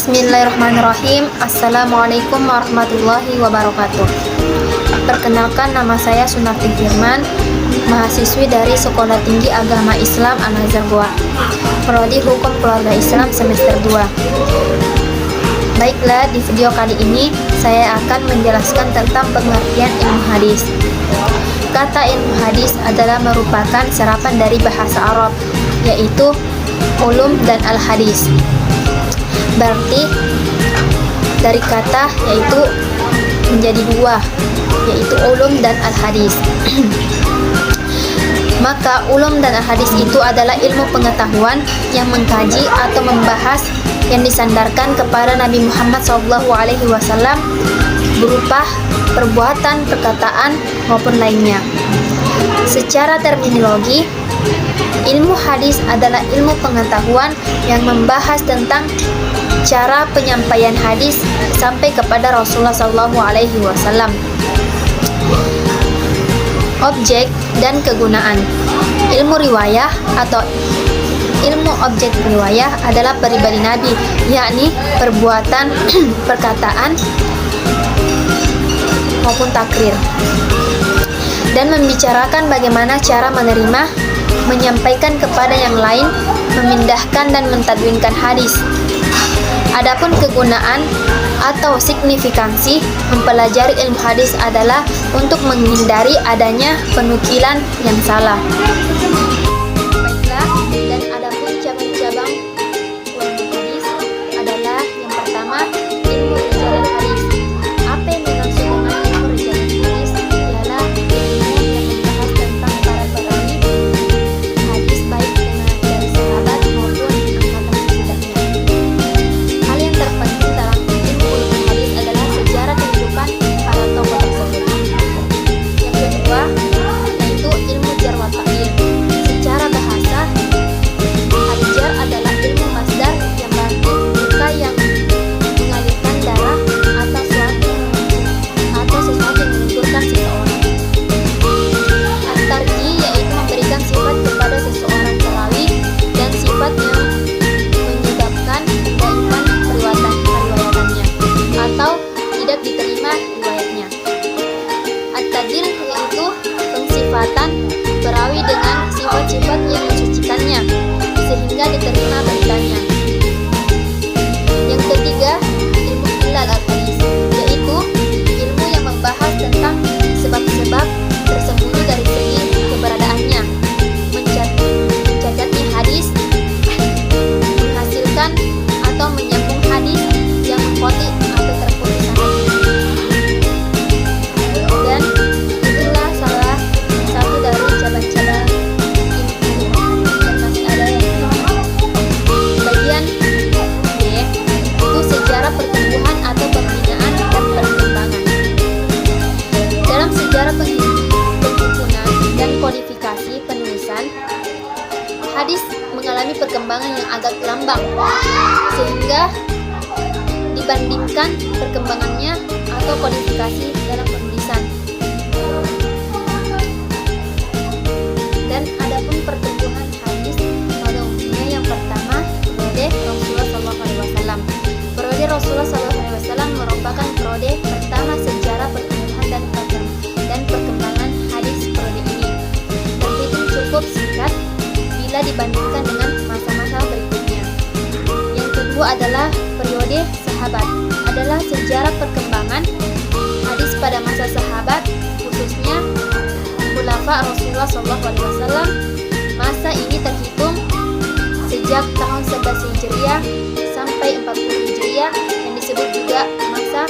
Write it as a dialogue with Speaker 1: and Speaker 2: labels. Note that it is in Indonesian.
Speaker 1: Bismillahirrahmanirrahim. Assalamualaikum warahmatullahi wabarakatuh. Perkenalkan, nama saya Sunarti Firman, mahasiswi dari Sekolah Tinggi Agama Islam Al-Azhar Goa, Prodi Hukum Keluarga Islam semester 2. Baiklah, di video kali ini saya akan menjelaskan tentang pengertian ilmu hadis. Kata ilmu hadis adalah merupakan serapan dari bahasa Arab, yaitu ulum dan al-hadis. Berarti dari kata yaitu menjadi dua, yaitu ulum dan al-hadis. Maka ulum dan al-hadis itu adalah ilmu pengetahuan yang mengkaji atau membahas yang disandarkan kepada Nabi Muhammad SAW berupa perbuatan, perkataan maupun lainnya. Secara terminologi, ilmu hadis adalah ilmu pengetahuan yang membahas tentang cara penyampaian hadis sampai kepada Rasulullah SAW. Objek dan kegunaan. Ilmu riwayah atau ilmu objek riwayah adalah pribadi Nabi, yakni perbuatan, perkataan maupun takrir, dan membicarakan bagaimana cara menerima, menyampaikan kepada yang lain, memindahkan dan mentadwinkan hadis. Adapun kegunaan atau signifikansi mempelajari ilmu hadis adalah untuk menghindari adanya penukilan yang salah. Baiklah, dan adapun cabang-cabang ilmu hadis adalah yang pertama, ilmu rijalan hadis. Apa yang dimaksud dengan ilmu rijalan hadis? Ialah ilmu yang membahas tentang para perawi hadis baik dari sahabat maupun angkatan sesudahnya. Hal yang terpenting dalam ilmu hadis adalah sejarah kehidupan para tokoh tersebut. Yang kedua, yaitu ilmu jar wa ta'dil. Secara bahasa, al-jar adalah ilmu masdar yang berarti luka yang mengalirkan darah atau sesuatu yang menunjukkan seseorang. At-tarji yaitu memberikan sifat kepada seseorang perawi dan sifat yang menyebabkan kedaifan periwayatannya atau tidak diterima riwayatnya. At-tadil yaitu pensifatan perawi dengan sifat-sifat yang mensucikannya sehingga diterima beritanya. Yang ketiga, ilmu ilal al-hadis, yaitu ilmu yang membahas tentang sebab-sebab tersembunyi dari segi keberadaannya, mencacatnya hadis, menghasilkan atau menyambung hadis yang mengkoti atau terputus hadis. Dan itulah salah satu dari cabang-cabang ilmu hadis, dan masih ada yang bagian B, itu sejarah pertumbuhan atau pembinaan dan perkembangan. Dalam sejarah penghimpunan dan kodifikasi penulisan, hadis mengalami perkembangan yang agak lambat sehingga dibandingkan perkembangannya atau kodifikasi dalam penulisan. Dan adapun pertumbuhan hadis pada umumnya, yang pertama, periode Rasulullah SAW. Periode Rasulullah SAW merupakan periode pertama sejarah pertumbuhan dan perkembangan hadis. Periode ini terhitung cukup singkat bila dibandingkan dengan masa-masa berikutnya. Yang kedua adalah periode sahabat, adalah sejarah perkembangan hadis pada masa sahabat, khususnya khulafa Rasulullah SAW. Masa ini terhitung sejak tahun 11 Hijriah sampai 40 Hijriah, yang disebut juga masa